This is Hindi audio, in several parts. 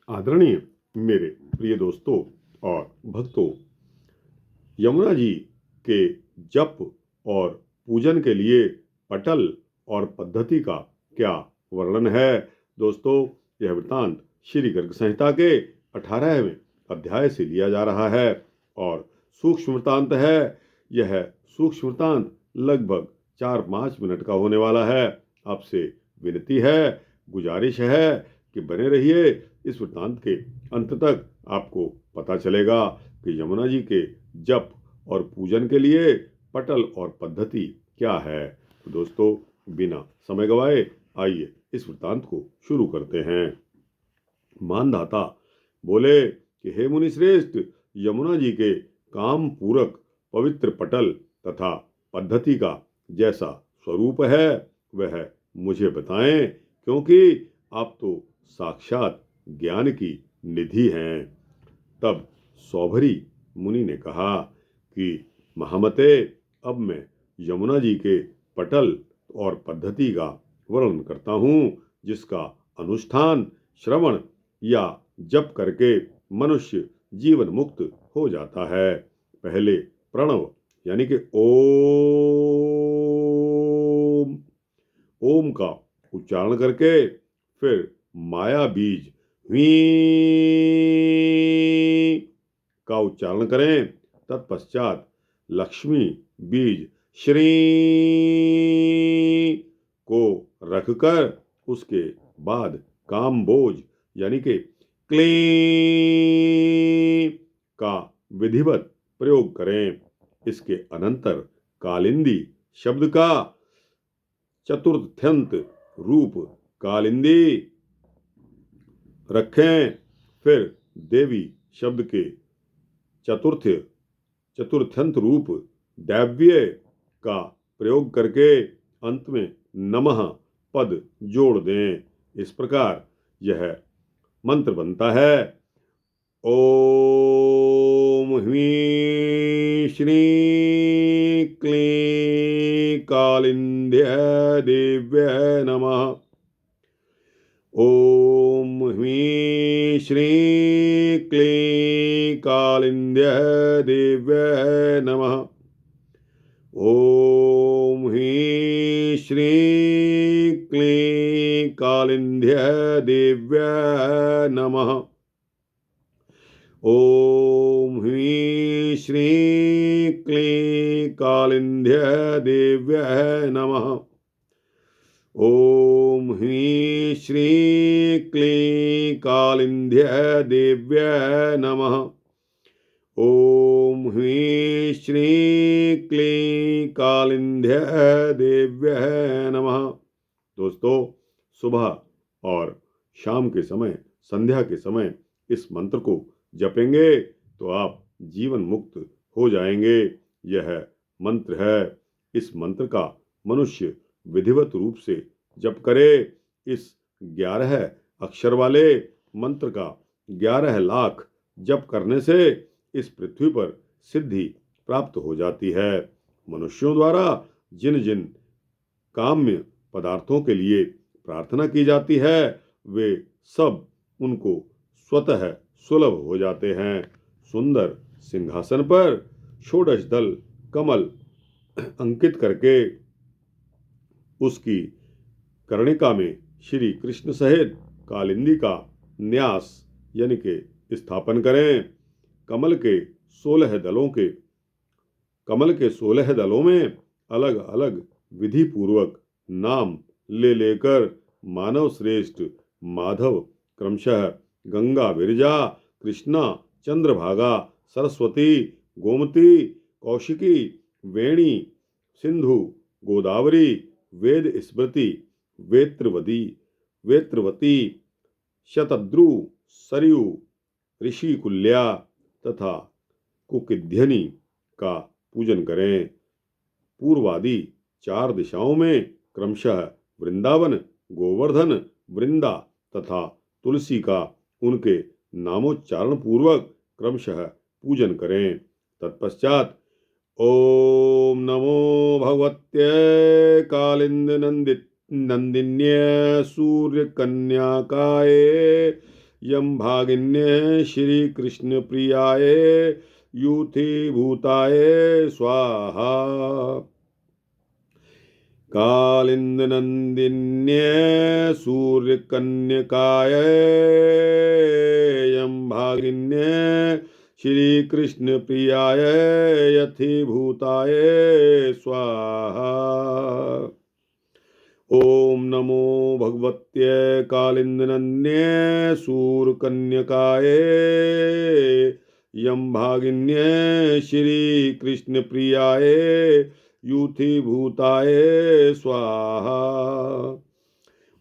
आदरणीय मेरे प्रिय दोस्तों और भक्तों, यमुना जी के जप और पूजन के लिए पटल और पद्धति का क्या वर्णन है। दोस्तों, यह वृत्तांत श्री गर्ग संहिता के 18वें अध्याय से लिया जा रहा है और सूक्ष्म वृत्तांत है। यह सूक्ष्म वृत्तांत लगभग 4-5 मिनट का होने वाला है। आपसे विनती है, गुजारिश है कि बने रहिए। इस वृत्तांत के अंत तक आपको पता चलेगा कि यमुना जी के जप और पूजन के लिए पटल और पद्धति क्या है। तो दोस्तों, बिना समय गवाए आइए इस वृत्तांत को शुरू करते हैं। मानधाता बोले कि हे मुनि श्रेष्ठ, यमुना जी के काम पूरक पवित्र पटल तथा पद्धति का जैसा स्वरूप है वह मुझे बताएं, क्योंकि आप तो साक्षात ज्ञान की निधि हैं। तब सौभरी मुनि ने कहा कि महामते, अब मैं यमुना जी के पटल और पद्धति का वर्णन करता हूँ, जिसका अनुष्ठान, श्रवण या जप करके मनुष्य जीवन मुक्त हो जाता है। पहले प्रणव यानी कि ओम का उच्चारण करके फिर माया बीज वी का उच्चारण करें। तत्पश्चात लक्ष्मी बीज श्री को रखकर उसके बाद कामबोज यानी कि क्ली का विधिवत प्रयोग करें। इसके अनंतर कालिंदी शब्द का चतुर्थ्यंत रूप कालिंदी रखें। फिर देवी शब्द के चतुर्थ्यंत रूप दैव्य का प्रयोग करके अंत में नमः पद जोड़ दें। इस प्रकार यह मंत्र बनता है। ओम ह्रीं श्रीं क्लीं कालिंद्य देव्यै नमः। ओम ह्रीं श्रीं क्लीं कालिंद्य देव्यै नमः। ओम ह्रीं श्रीं क्लीं कालिंद्य देव्यै नमः। ओम ह्रीं श्रीं क्लीं कालिंद्य देव्यै नमः। ओम ह्रीं श्रीं क्लीं कालिंद्य देव्यै नमः। ओम ह्रीं श्रीं क्लीं कालिंद्य देव्यै नमः। दोस्तों, सुबह और शाम के समय, संध्या के समय इस मंत्र को जपेंगे तो आप जीवन मुक्त हो जाएंगे। यह मंत्र है। इस मंत्र का मनुष्य विधिवत रूप से जप करे। इस 11 अक्षर वाले मंत्र का 11 लाख जप करने से इस पृथ्वी पर सिद्धि प्राप्त हो जाती है। मनुष्यों द्वारा जिन जिन काम्य पदार्थों के लिए प्रार्थना की जाती है वे सब उनको स्वतः सुलभ हो जाते हैं। सुंदर सिंहासन पर षोडश दल कमल अंकित करके उसकी कर्णिका में श्री कृष्ण सहित कालिंदी का न्यास यानी के स्थापन करें। कमल के 16 दलों में अलग अलग विधि पूर्वक नाम ले लेकर मानव श्रेष्ठ माधव क्रमशः गंगा विरजा, कृष्णा, चंद्रभागा, सरस्वती, गोमती, कौशिकी, वेणी, सिंधु, गोदावरी, वेद स्मृति, वेत्रवती, शतद्रु, सरयू, ऋषिकुल्या तथा कुकिध्यनी का पूजन करें। पूर्वादि 4 दिशाओं में क्रमशः वृंदावन, गोवर्धन, वृंदा तथा तुलसी का उनके नामोच्चारण पूर्वक क्रमशः पूजन करें। तत्पश्चात ओम नमो भगवत्यै कालिंद नंदिन्ये सूर्य कन्याकाये यम भागिन्ये श्री कृष्ण प्रियाय यूथी भूताय स्वाहा। कालिंदनंदिन्ये सूर्यकन्यकाय यम भागिन्ये श्री कृष्ण प्रियाय यथीभूताय स्वाहा। ओम नमो भगवत्ये कालिंदनन्ये सूर्यकन्यकाय यम भागिन्ये श्री कृष्ण प्रियाय यूथीभूताय स्वाहा।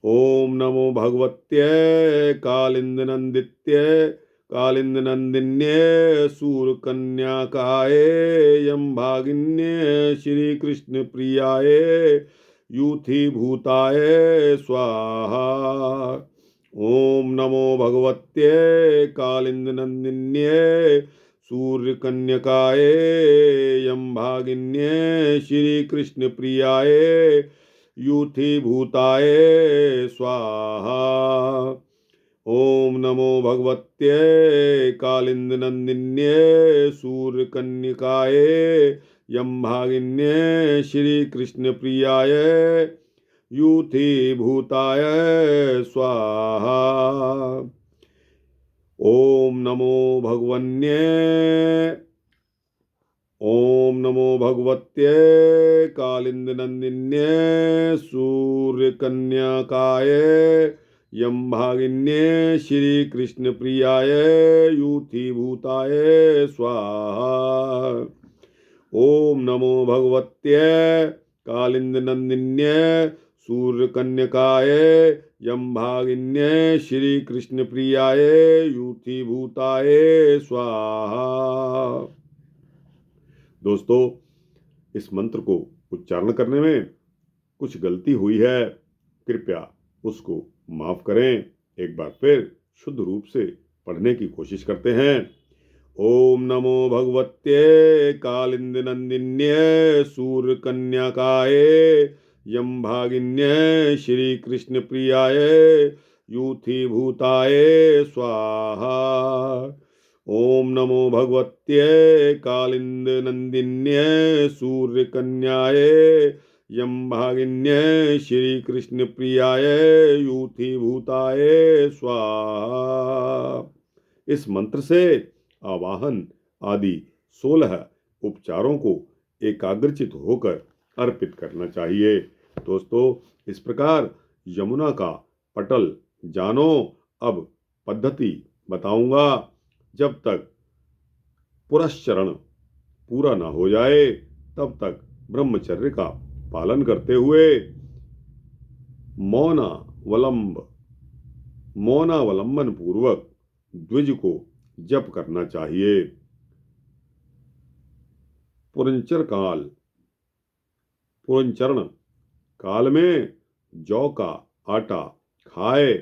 ओम नमो भगवत्ये कालिंदनंदिन्ये सूर्यकन्याकाय यम भागिन्ये श्री कृष्ण प्रियाय यूथीभूताय स्वाहा। ओम नमो भगवत्ये कालिंदनंदिन्ये सूर्यकन्यकाय यम भागिन्ये श्री कृष्ण प्रियाय यूथीभूताय स्वाहा। ओम नमो भगवत्ये कालिंदनंदिन्ये सूर्यकन्यकाय यम भागिन्ये श्री कृष्ण प्रियाय यूथीभूताय स्वाहा। ओम नमो भगवत्ये कालिंदनंदिन्ये सूर्यकन्यकाय यम भागिन्ये श्री कृष्ण प्रियाय यूथीभूताय स्वाहा। ओम नमो भगवत्ये कालिंदनंदिन्ये सूर्यकन्यकाय यम भागिन्ये श्री कृष्ण प्रियाय यूथीभूताय स्वाहा। दोस्तों, इस मंत्र को उच्चारण करने में कुछ गलती हुई है, कृपया उसको माफ करें। एक बार फिर शुद्ध रूप से पढ़ने की कोशिश करते हैं। ओम नमो भगवत्ये कालिंदनंदिन्ये सूर्यकन्यकाय यम भागिन्ये श्री कृष्ण प्रियाय यूथीभूताय स्वाहा। ओम नमो भगवत्ये कालिंदनंदिन्ये सूर्यकन्याय यम भागिन्ये श्री कृष्ण प्रियाय यूथीभूताय स्वाहा। इस मंत्र से आवाहन आदि 16 उपचारों को एकाग्रचित होकर अर्पित करना चाहिए। दोस्तों, इस प्रकार यमुना का पटल जानो। अब पद्धति बताऊंगा। जब तक पुरस्चरण पूरा ना हो जाए तब तक ब्रह्मचर्य का पालन करते हुए मौनावलंबन पूर्वक द्विज को जप करना चाहिए। पुरंचरण काल में जौ का आटा खाए,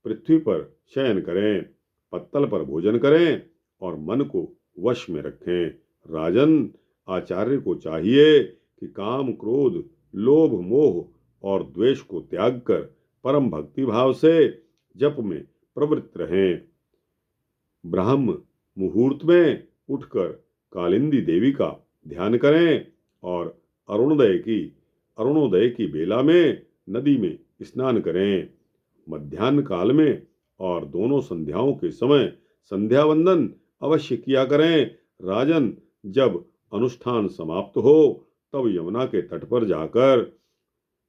पृथ्वी पर शयन करें, पत्तल पर भोजन करें और मन को वश में रखें। राजन, आचार्य को चाहिए कि काम, क्रोध, लोभ, मोह और द्वेष को त्याग कर परम भक्ति भाव से जप में प्रवृत्त रहें। ब्राह्म मुहूर्त में उठकर कालिंदी देवी का ध्यान करें और अरुणोदय की बेला में नदी में स्नान करें। मध्याह्न काल में और दोनों संध्याओं के समय संध्या वंदन अवश्य किया करें। राजन, जब अनुष्ठान समाप्त हो तब यमुना के तट पर जाकर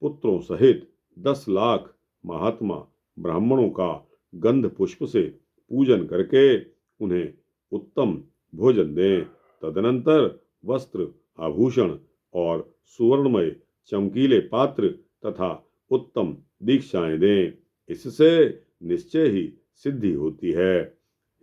पुत्रों सहित 10 लाख महात्मा ब्राह्मणों का गंध पुष्प से पूजन करके उन्हें उत्तम भोजन दें। तदनंतर वस्त्र, आभूषण और सुवर्णमय चमकीले पात्र तथा उत्तम दीक्षाएं दें। इससे निश्चय ही सिद्धि होती है।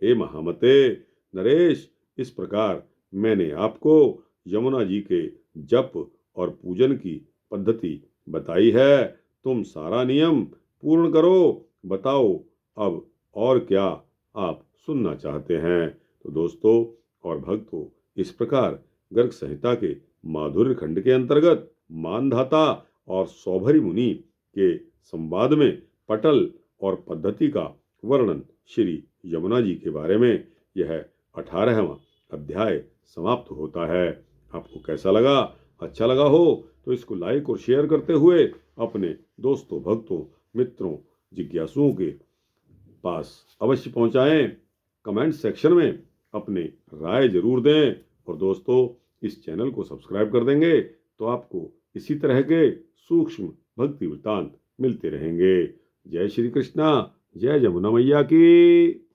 हे महामते नरेश, इस प्रकार मैंने आपको यमुना जी के जप और पूजन की पद्धति बताई है। तुम सारा नियम पूर्ण करो। बताओ अब और क्या आप सुनना चाहते हैं। तो दोस्तों और भक्तों, इस प्रकार गर्ग संहिता के माधुर्य खंड के अंतर्गत मानधाता और सौभरी मुनि के संवाद में पटल और पद्धति का वर्णन श्री यमुना जी के बारे में यह 18वां अध्याय समाप्त होता है। आपको कैसा लगा? अच्छा लगा हो तो इसको लाइक और शेयर करते हुए अपने दोस्तों, भक्तों, मित्रों, जिज्ञासुओं के पास अवश्य पहुंचाएं। कमेंट सेक्शन में अपने राय जरूर दें और दोस्तों इस चैनल को सब्सक्राइब कर देंगे तो आपको इसी तरह के सूक्ष्म भक्ति वृत्तांत मिलते रहेंगे। जय श्री कृष्णा, जय यमुना मैया की।